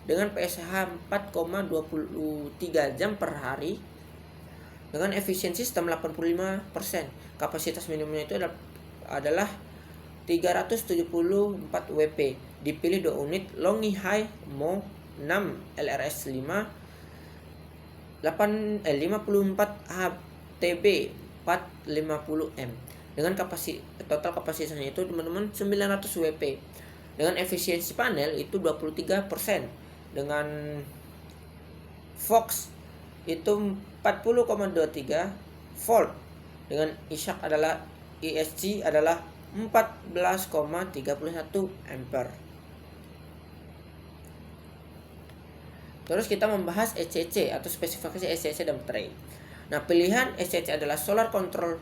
dengan PSH 4,23 jam per hari dengan efisiensi sistem 85%. Kapasitas minimumnya itu adalah 374 WP. Dipilih 2 unit Longi High Mo 6 LRS 54 HTB 450M dengan total kapasitasnya itu teman-teman 900 WP. Dengan efisiensi panel itu 23%. Dengan Fox itu 40,23 volt. Dengan ISG adalah 14,31 ampere. Terus kita membahas SCC atau spesifikasi SCC dan baterai. Nah, pilihan SCC adalah solar control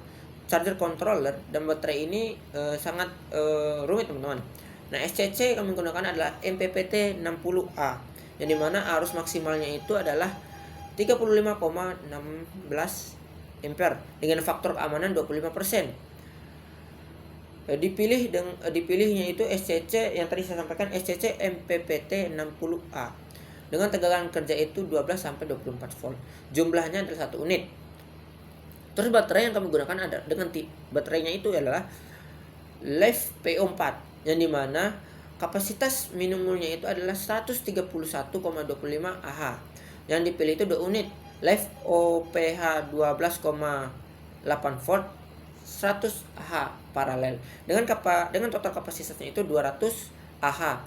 charger controller, dan baterai ini sangat rumit teman-teman. Nah, SCC yang menggunakan adalah MPPT 60A, yang dimana arus maksimalnya itu adalah 35,16 ampere dengan faktor keamanan 25%. Dipilihnya itu SCC yang tadi saya sampaikan, SCC MPPT 60A dengan tegangan kerja itu 12 sampai 24 volt. Jumlahnya adalah 1 unit. Terus baterai yang kami gunakan ada dengan baterainya itu adalah Life PO4, yang dimana kapasitas minimumnya itu adalah 131,25 Ah. Yang dipilih itu 2 unit Life OPH 12,8 volt 100 Ah paralel dengan total kapasitasnya itu 200 Ah.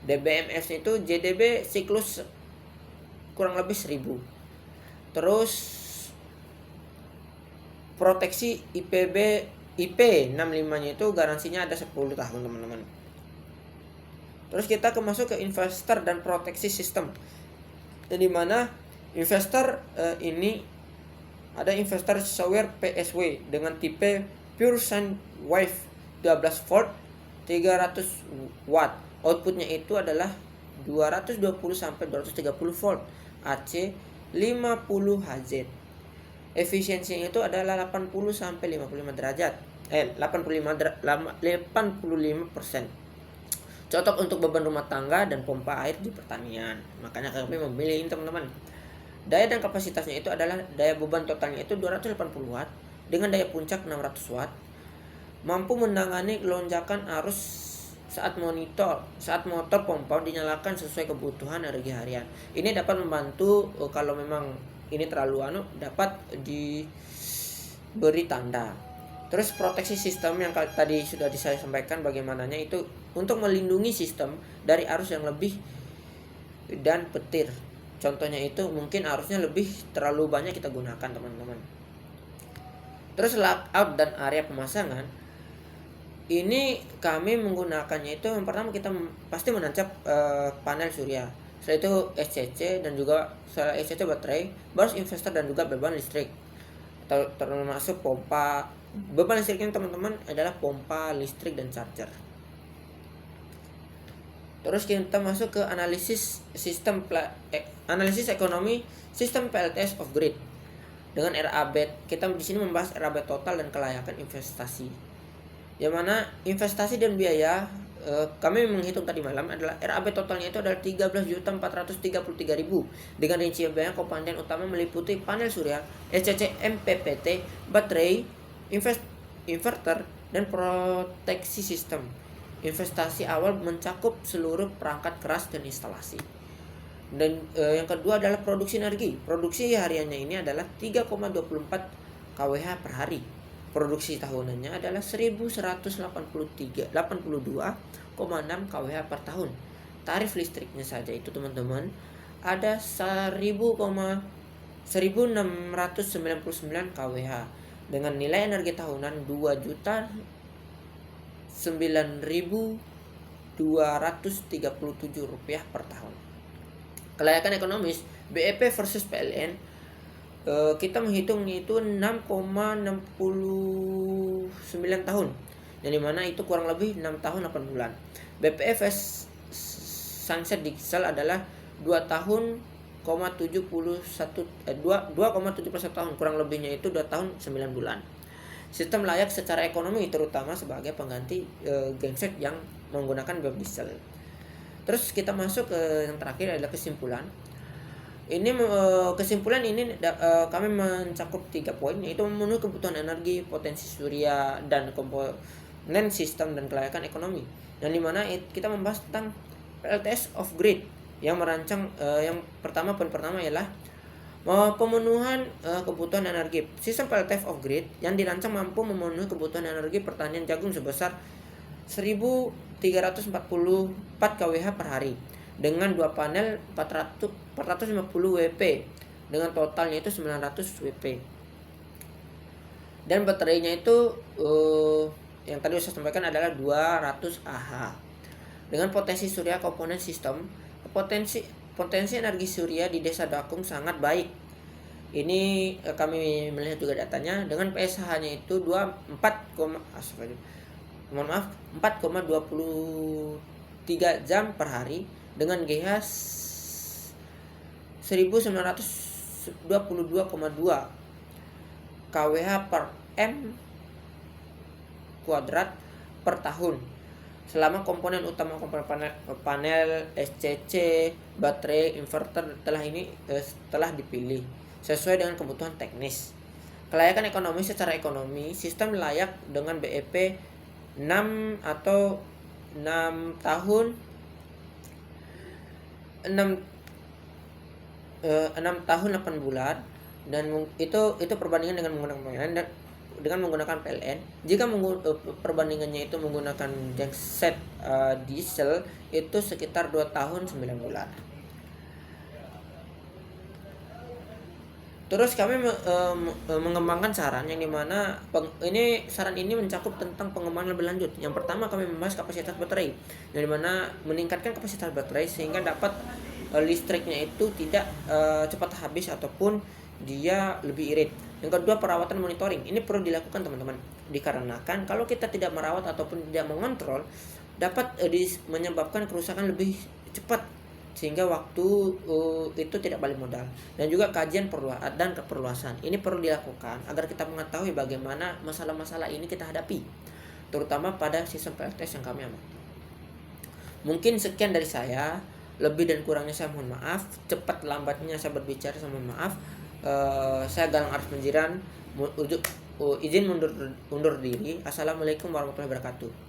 DBMS itu JDB siklus kurang lebih 1000. Terus proteksi IP65-nya itu garansinya ada 10 tahun teman-teman. Terus kita masuk ke investor dan proteksi sistem. Jadi mana investor ini ada investor shower PSW dengan tipe Pure Sine Wave 12 volt 300 watt. Outputnya itu adalah 220 sampai 230 volt AC 50 Hz. Efisiensinya itu adalah 80 sampai 55 derajat. 85%. Cocok untuk beban rumah tangga dan pompa air di pertanian. Makanya kami memilih ini teman-teman. Daya dan kapasitasnya itu adalah daya beban totalnya itu 280 watt dengan daya puncak 600 watt. Mampu menangani lonjakan arus saat motor pompa dinyalakan sesuai kebutuhan energi harian. Ini dapat membantu kalau memang ini terlalu dapat diberi tanda. Terus proteksi sistem yang tadi sudah saya sampaikan bagaimananya itu untuk melindungi sistem dari arus yang lebih dan petir. Contohnya itu mungkin arusnya lebih terlalu banyak kita gunakan teman-teman. Terus lockout dan area pemasangan ini kami menggunakannya itu yang pertama kita pasti menancap panel surya. Setelah itu SCC dan juga setelah SCC baterai, baru investor dan juga beban listrik. Termasuk pompa. Beban listriknya teman-teman adalah pompa listrik dan charger. Terus kita masuk ke analisis ekonomi sistem PLTS of grid dengan RAB. Kita di sini membahas RAB total dan kelayakan investasi. Yang mana investasi dan biaya kami menghitung tadi malam adalah RAB totalnya itu adalah 13.433.000 dengan rincian biaya komponen utama meliputi panel surya, SCC MPPT, baterai, inverter, dan proteksi sistem. Investasi awal mencakup seluruh perangkat keras dan instalasi. Dan yang kedua adalah produksi energi. Produksi hariannya ini adalah 3,24 kWh per hari. Produksi tahunannya adalah 1182,6 kWh per tahun. Tarif listriknya saja itu teman-teman ada 1.699 kWh dengan nilai energi tahunan 2.009.237 rupiah per tahun. Kelayakan ekonomis BEP versus PLN kita menghitung itu 6,69 tahun, yang dimana itu kurang lebih 6 tahun 8 bulan. BPFS sunset diesel adalah 2,71 tahun, kurang lebihnya itu 2 tahun 9 bulan. Sistem layak secara ekonomi terutama sebagai pengganti genset yang menggunakan biodiesel. Terus kita masuk ke yang terakhir adalah kesimpulan. Kesimpulan ini kami mencakup 3 poin, yaitu memenuhi kebutuhan energi, potensi surya, dan komponen sistem dan kelayakan ekonomi. Dan dimana kita membahas tentang PLTS of grid yang merancang yang poin pertama ialah pemenuhan kebutuhan energi. Sistem PLTS of grid yang dirancang mampu memenuhi kebutuhan energi pertanian jagung sebesar 1.344 kWh per hari dengan 2 panel 450 WP dengan totalnya itu 900 WP. Dan baterainya itu yang tadi saya sampaikan adalah 200 Ah. Dengan potensi surya komponen sistem, potensi energi surya di Desa Dakung sangat baik. Ini kami melihat juga datanya dengan PSH-nya itu 4,23 jam per hari dengan GH 1922,2 kWh per M kuadrat per tahun selama komponen utama panel SCC, baterai, inverter telah dipilih sesuai dengan kebutuhan teknis. Kelayakan ekonomi secara ekonomi, sistem layak dengan BEP 6 tahun 8 bulan, dan itu perbandingan dengan menggunakan PLN. Jika perbandingannya itu menggunakan genset diesel itu sekitar 2 tahun 9 bulan. Terus kami mengembangkan saran yang dimana saran ini mencakup tentang pengembangan lebih lanjut. Yang pertama kami membahas kapasitas baterai, yang dimana meningkatkan kapasitas baterai sehingga dapat listriknya itu tidak cepat habis ataupun dia lebih irit. Yang kedua, perawatan monitoring. Ini perlu dilakukan teman-teman, dikarenakan kalau kita tidak merawat ataupun tidak mengontrol dapat menyebabkan kerusakan lebih cepat sehingga waktu itu tidak balik modal. Dan juga kajian dan keperluasan ini perlu dilakukan agar kita mengetahui bagaimana masalah-masalah ini kita hadapi, terutama pada sistem PLTS yang kami amati. Mungkin sekian dari saya, lebih dan kurangnya saya mohon maaf, cepat lambatnya saya berbicara saya mohon maaf. Saya Galang Arif Menjiran izin undur diri. Assalamualaikum warahmatullahi wabarakatuh.